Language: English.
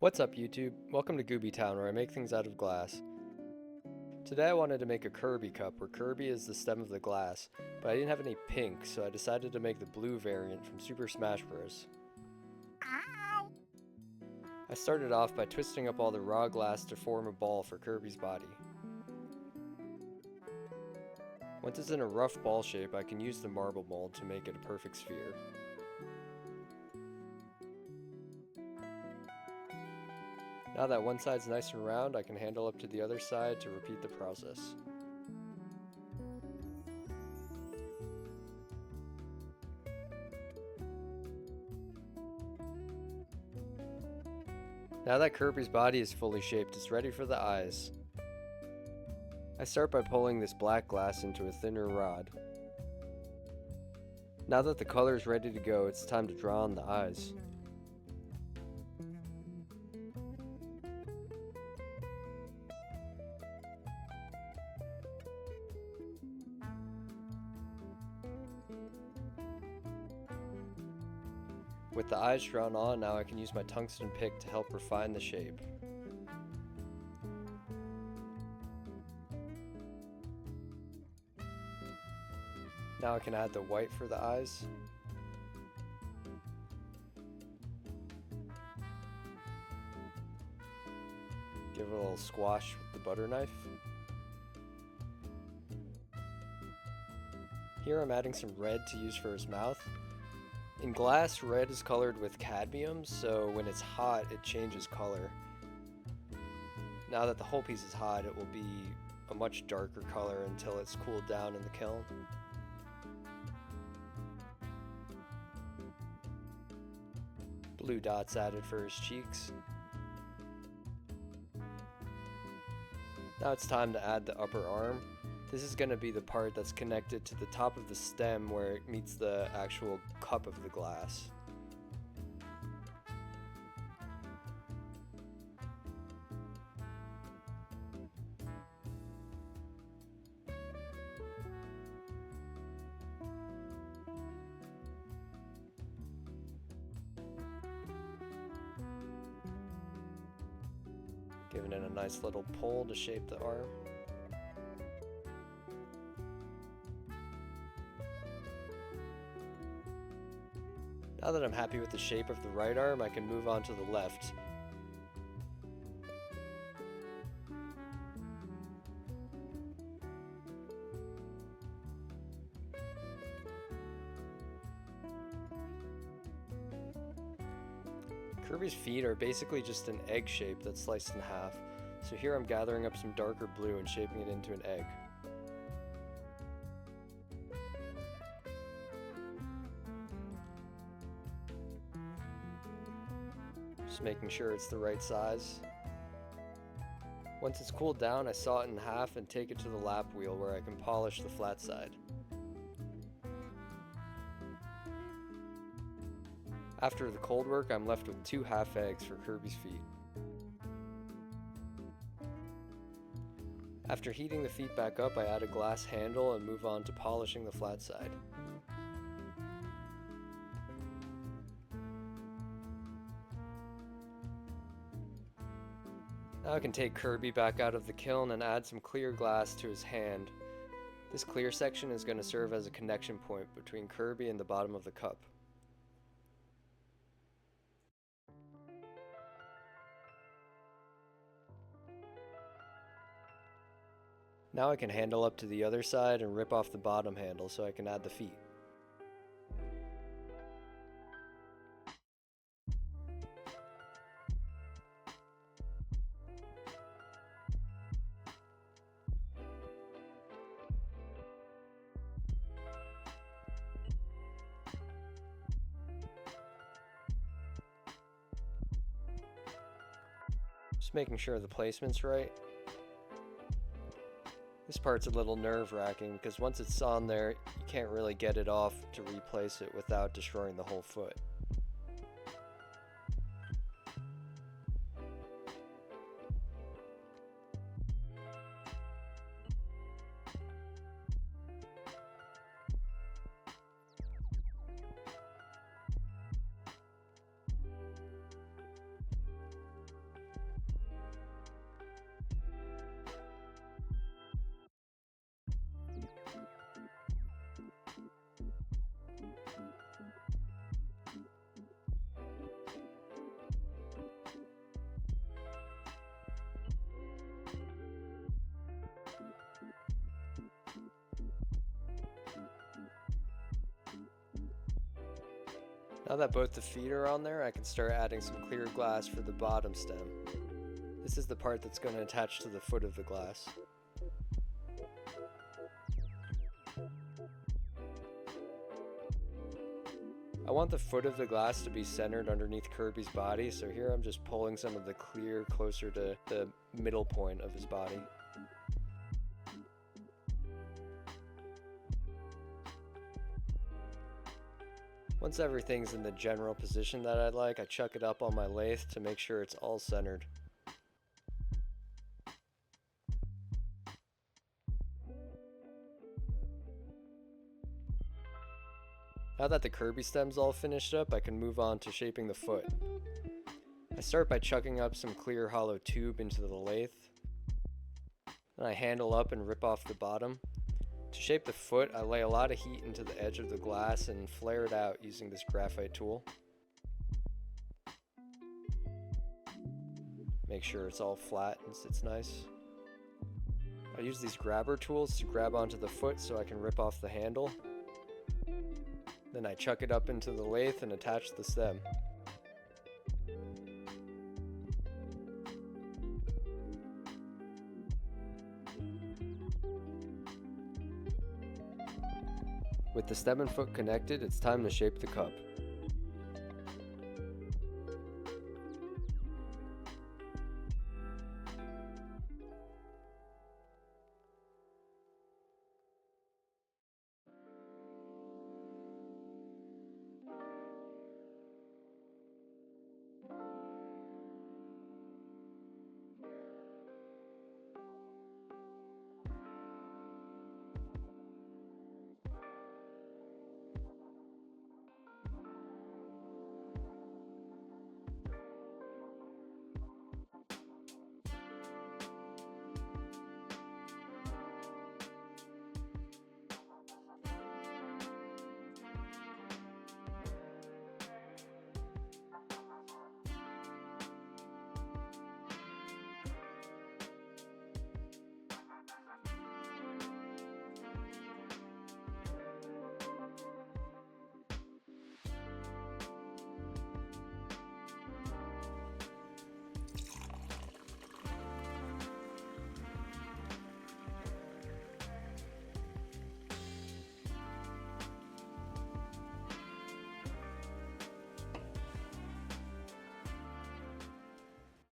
What's up YouTube? Welcome to Gooby Town, where I make things out of glass. Today I wanted to make a Kirby cup where Kirby is the stem of the glass, but I didn't have any pink, so I decided to make the blue variant from Super Smash Bros. I started off by twisting up all the raw glass to form a ball for Kirby's body. Once it's in a rough ball shape, I can use the marble mold to make it a perfect sphere. Now that one side's nice and round, I can handle up to the other side to repeat the process. Now that Kirby's body is fully shaped, it's ready for the eyes. I start by pulling this black glass into a thinner rod. Now that the color is ready to go, it's time to draw on the eyes. With the eyes drawn on, now I can use my tungsten pick to help refine the shape. Now I can add the white for the eyes. Give it a little squash with the butter knife. Here I'm adding some red to use for his mouth. In glass, red is colored with cadmium, so when it's hot, it changes color. Now that the whole piece is hot, it will be a much darker color until it's cooled down in the kiln. Blue dots added for his cheeks. Now it's time to add the upper arm. This is going to be the part that's connected to the top of the stem where it meets the actual cup of the glass. Giving it a nice little pull to shape the arm. Now that I'm happy with the shape of the right arm, I can move on to the left. Kirby's feet are basically just an egg shape that's sliced in half, so here I'm gathering up some darker blue and shaping it into an egg. Just making sure it's the right size. Once it's cooled down, I saw it in half and take it to the lap wheel where I can polish the flat side. After the cold work, I'm left with 2 half eggs for Kirby's feet. After heating the feet back up, I add a glass handle and move on to polishing the flat side. Now I can take Kirby back out of the kiln and add some clear glass to his hand. This clear section is going to serve as a connection point between Kirby and the bottom of the cup. Now I can handle up to the other side and rip off the bottom handle so I can add the feet. Just making sure the placement's right. This part's a little nerve-wracking because once it's on there, you can't really get it off to replace it without destroying the whole foot. Now that both the feet are on there, I can start adding some clear glass for the bottom stem. This is the part that's going to attach to the foot of the glass. I want the foot of the glass to be centered underneath Kirby's body, so here I'm just pulling some of the clear closer to the middle point of his body. Once everything's in the general position that I'd like, I chuck it up on my lathe to make sure it's all centered. Now that the Kirby stem's all finished up, I can move on to shaping the foot. I start by chucking up some clear hollow tube into the lathe. Then I handle up and rip off the bottom. To shape the foot, I lay a lot of heat into the edge of the glass and flare it out using this graphite tool. Make sure it's all flat and sits nice. I use these grabber tools to grab onto the foot so I can rip off the handle. Then I chuck it up into the lathe and attach the stem. With the stem and foot connected, it's time to shape the cup.